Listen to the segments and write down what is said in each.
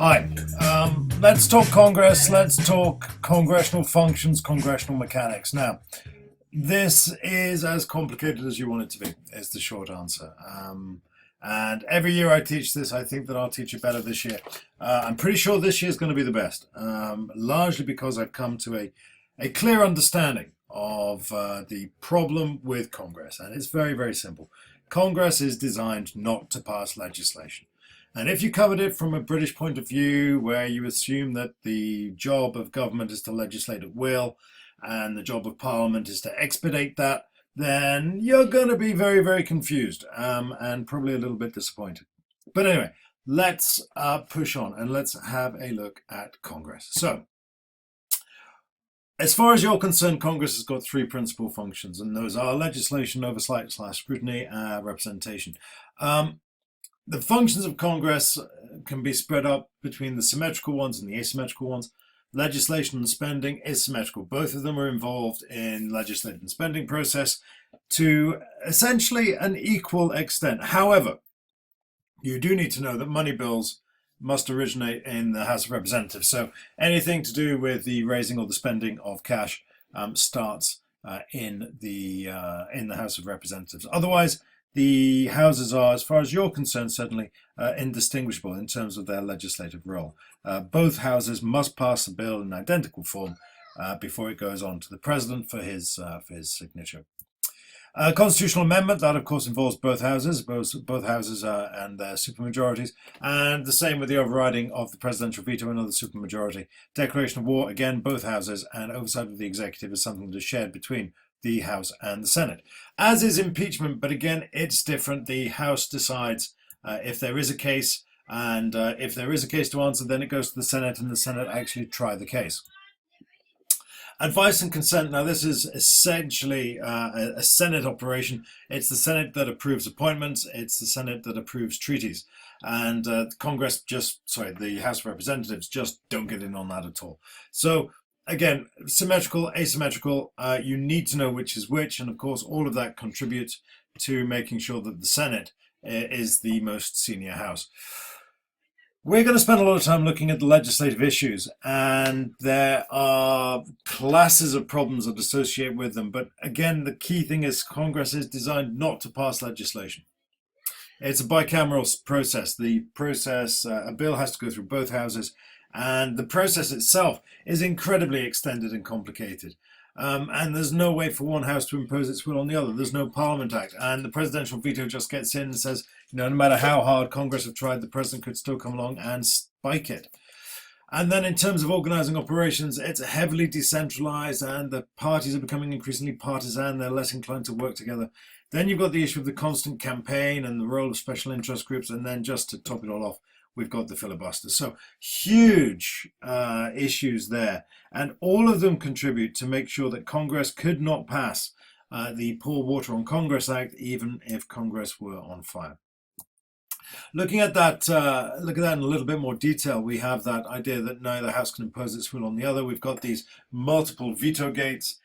Hi, let's talk Congress, let's talk congressional functions, congressional mechanics. Now, this is as complicated as you want it to be, is the short answer. And every year I teach this, I think that I'll teach it better this year. I'm pretty sure this year is going to be the best, largely because I've come to a clear understanding of the problem with Congress. And it's very, very simple. Congress is designed not to pass legislation. And if you covered it from a British point of view, where you assume that the job of government is to legislate at will, and the job of Parliament is to expedite that, then you're going to be very, very confused and probably a little bit disappointed. But anyway, let's push on and let's have a look at Congress. So, as far as you're concerned, Congress has got three principal functions, and those are legislation, oversight / scrutiny, representation. The functions of Congress can be spread up between the symmetrical ones and the asymmetrical ones. Legislation and spending is symmetrical. Both of them are involved in legislative and spending process to essentially an equal extent. However, you do need to know that money bills must originate in the House of Representatives. So anything to do with the raising or the spending of cash starts in the House of Representatives. Otherwise, the houses are, as far as you're concerned, certainly indistinguishable in terms of their legislative role. Both houses must pass a bill in identical form before it goes on to the president for his signature. Constitutional amendment, that of course involves both houses, both houses and their supermajorities, and the same with the overriding of the presidential veto, another supermajority. Declaration of war, again, both houses, and oversight of the executive is something that is shared between the House and the Senate. As is impeachment, but again, it's different. The House decides if there is a case, and if there is a case to answer, then it goes to the Senate, and the Senate actually try the case. Advice and consent. Now, this is essentially a Senate operation. It's the Senate that approves appointments. It's the Senate that approves treaties. And the House of Representatives just don't get in on that at all. So, again, symmetrical, asymmetrical, you need to know which is which. And of course, all of that contributes to making sure that the Senate is the most senior house. We're going to spend a lot of time looking at the legislative issues, and there are classes of problems that associate with them. But again, the key thing is Congress is designed not to pass legislation. It's a bicameral process. A bill has to go through both houses, and the process itself is incredibly extended and complicated. And there's no way for one house to impose its will on the other. There's no Parliament Act, and the presidential veto just gets in and says, no matter how hard Congress have tried, the president could still come along and spike it. And then in terms of organizing operations, it's heavily decentralized, and the parties are becoming increasingly partisan. They're less inclined to work together. Then you've got the issue of the constant campaign and the role of special interest groups, and then just to top it all off, we've got the filibuster. So huge issues there. And all of them contribute to make sure that Congress could not pass the Pour Water on Congress Act, even if Congress were on fire. Looking at that in a little bit more detail, we have that idea that neither house can impose its will on the other. We've got these multiple veto gates.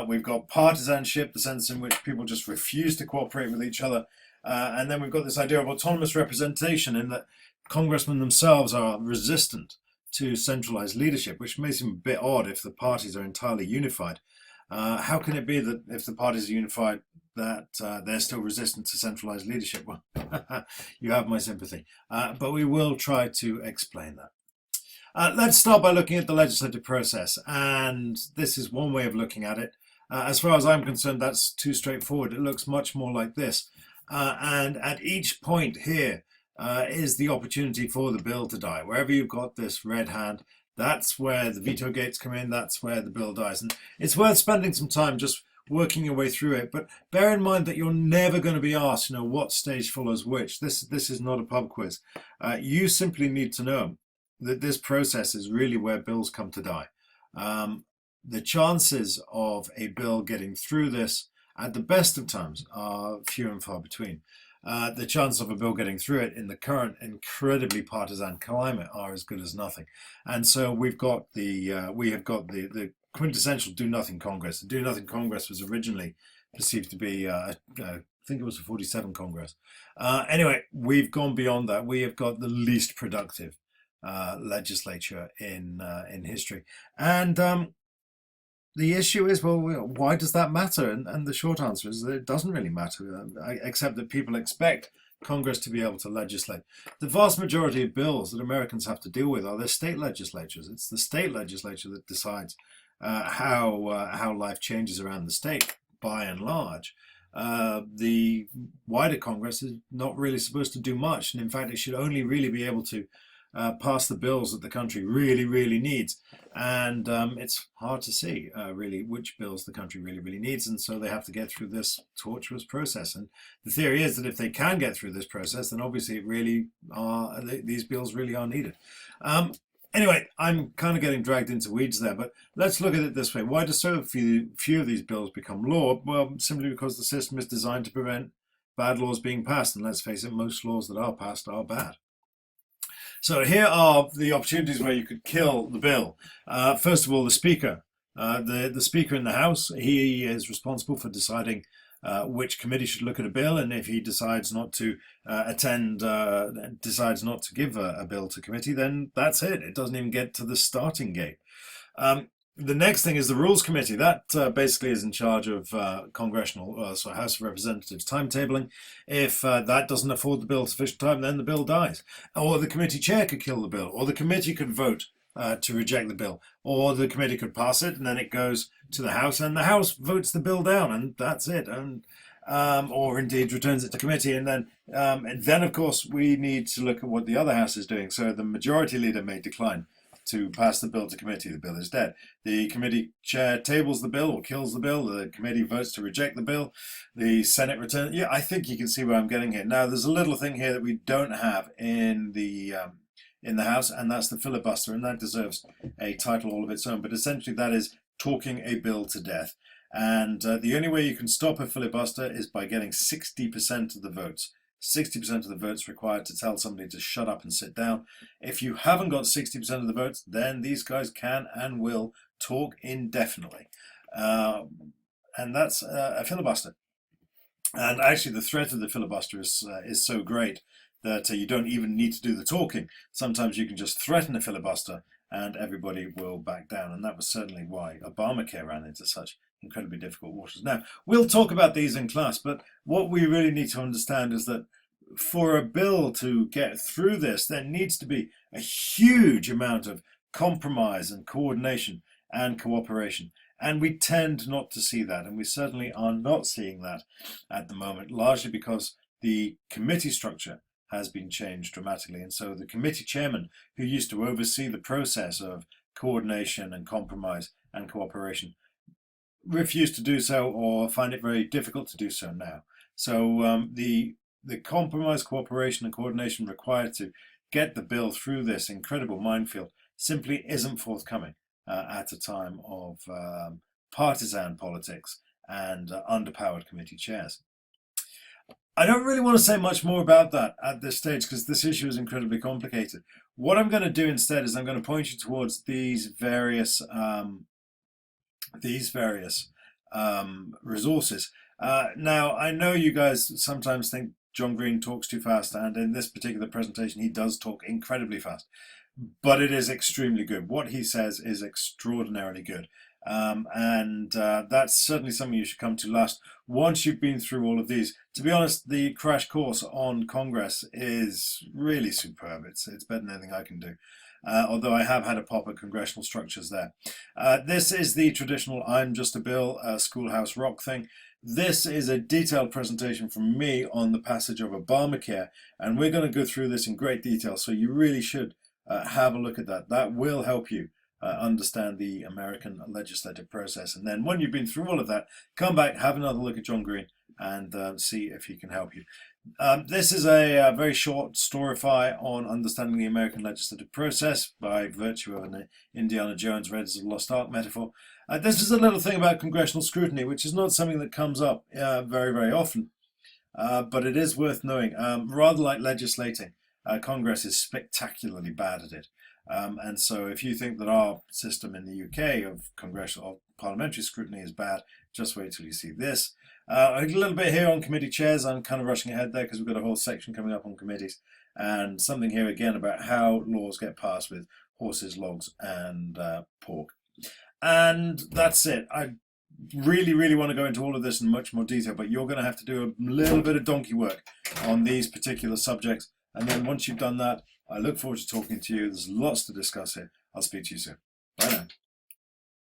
We've got partisanship, the sense in which people just refuse to cooperate with each other. And then we've got this idea of autonomous representation, in that congressmen themselves are resistant to centralized leadership, which may seem a bit odd if the parties are entirely unified. How can it be that if the parties are unified, that they're still resistant to centralized leadership? Well, you have my sympathy. But we will try to explain that. Let's start by looking at the legislative process. And this is one way of looking at it. As far as I'm concerned, that's too straightforward. It looks much more like this. And at each point here, is the opportunity for the bill to die. Wherever you've got this red hand, that's where the veto gates come in, that's where the bill dies. And it's worth spending some time just working your way through it. But bear in mind that you're never going to be asked, what stage follows which. This is not a pub quiz. You simply need to know that this process is really where bills come to die. The chances of a bill getting through this at the best of times are few and far between. The chances of a bill getting through it in the current incredibly partisan climate are as good as nothing. And so we have got the quintessential do-nothing Congress. The do-nothing Congress was originally perceived to be, I think it was the 47 Congress. Anyway, we've gone beyond that. We have got the least productive legislature in history. And the issue is, well, why does that matter? And the short answer is that it doesn't really matter, except that people expect Congress to be able to legislate. The vast majority of bills that Americans have to deal with are their state legislatures. It's the state legislature that decides how life changes around the state, by and large. The wider Congress is not really supposed to do much, and in fact, it should only really be able to pass the bills that the country really needs. And it's hard to see really which bills the country really needs, and so they have to get through this tortuous process. And the theory is that if they can get through this process, then obviously these bills really are needed. Anyway, I'm kind of getting dragged into weeds there, but let's look at it this way. Why do so few of these bills become law? Well, simply because the system is designed to prevent bad laws being passed, and let's face it, most laws that are passed are bad. So here are the opportunities where you could kill the bill. First of all, the Speaker. The Speaker in the House, he is responsible for deciding which committee should look at a bill, and if he decides not to decides not to give a bill to committee, then that's it. It doesn't even get to the starting gate. The next thing is the Rules Committee. That basically is in charge of so House of Representatives timetabling. If that doesn't afford the bill sufficient time, then the bill dies. Or the committee chair could kill the bill, or the committee could vote to reject the bill, or the committee could pass it, and then it goes to the House, and the House votes the bill down, and that's it. And or indeed returns it to committee, and then of course we need to look at what the other House is doing. So the Majority Leader may decline to pass the bill to committee. The bill is dead. The committee chair tables the bill or kills the bill. The committee votes to reject the bill. The Senate returns. Yeah, I think you can see where I'm getting here. Now, there's a little thing here that we don't have in the House, and that's the filibuster, and that deserves a title all of its own. But essentially, that is talking a bill to death. And the only way you can stop a filibuster is by getting 60% of the votes. 60% of the votes required to tell somebody to shut up and sit down. If you haven't got 60% of the votes, then these guys can and will talk indefinitely. And that's a filibuster. And actually, the threat of the filibuster is so great that you don't even need to do the talking. Sometimes you can just threaten a filibuster and everybody will back down. And that was certainly why Obamacare ran into such incredibly difficult waters. Now, we'll talk about these in class, but what we really need to understand is that for a bill to get through this, there needs to be a huge amount of compromise and coordination and cooperation. And we tend not to see that, and we certainly are not seeing that at the moment, largely because the committee structure has been changed dramatically. And so the committee chairman, who used to oversee the process of coordination and compromise and cooperation, refuse to do so or find it very difficult to do so now. So the compromise, cooperation and coordination required to get the bill through this incredible minefield simply isn't forthcoming at a time of partisan politics and underpowered committee chairs. I don't really want to say much more about that at this stage because this issue is incredibly complicated. What I'm going to do instead is I'm going to point you towards these various resources. Now, I know you guys sometimes think John Green talks too fast, and in this particular presentation, he does talk incredibly fast, but it is extremely good. What he says is extraordinarily good. And that's certainly something you should come to last once you've been through all of these. To be honest, the crash course on Congress is really superb. It's better than anything I can do. Although I have had a pop at congressional structures there. This is the traditional I'm just a bill schoolhouse rock thing. This is a detailed presentation from me on the passage of Obamacare, and we're going to go through this in great detail, so you really should have a look at that. That will help you understand the American legislative process. And then when you've been through all of that, come back, have another look at John Green, and see if he can help you. This is a very short storify on understanding the American legislative process by virtue of an Indiana Jones Raiders of the Lost Ark metaphor. This is a little thing about congressional scrutiny, which is not something that comes up very often, but it is worth knowing. Rather like legislating, Congress is spectacularly bad at it. And so if you think that our system in the UK of congressional, parliamentary scrutiny is bad. Just wait till you see this. A little bit here on committee chairs. I'm kind of rushing ahead there because we've got a whole section coming up on committees. And something here again about how laws get passed with horses, logs, and pork. And that's it. I really want to go into all of this in much more detail, but you're going to have to do a little bit of donkey work on these particular subjects. And then once you've done that, I look forward to talking to you. There's lots to discuss here. I'll speak to you soon. Bye now.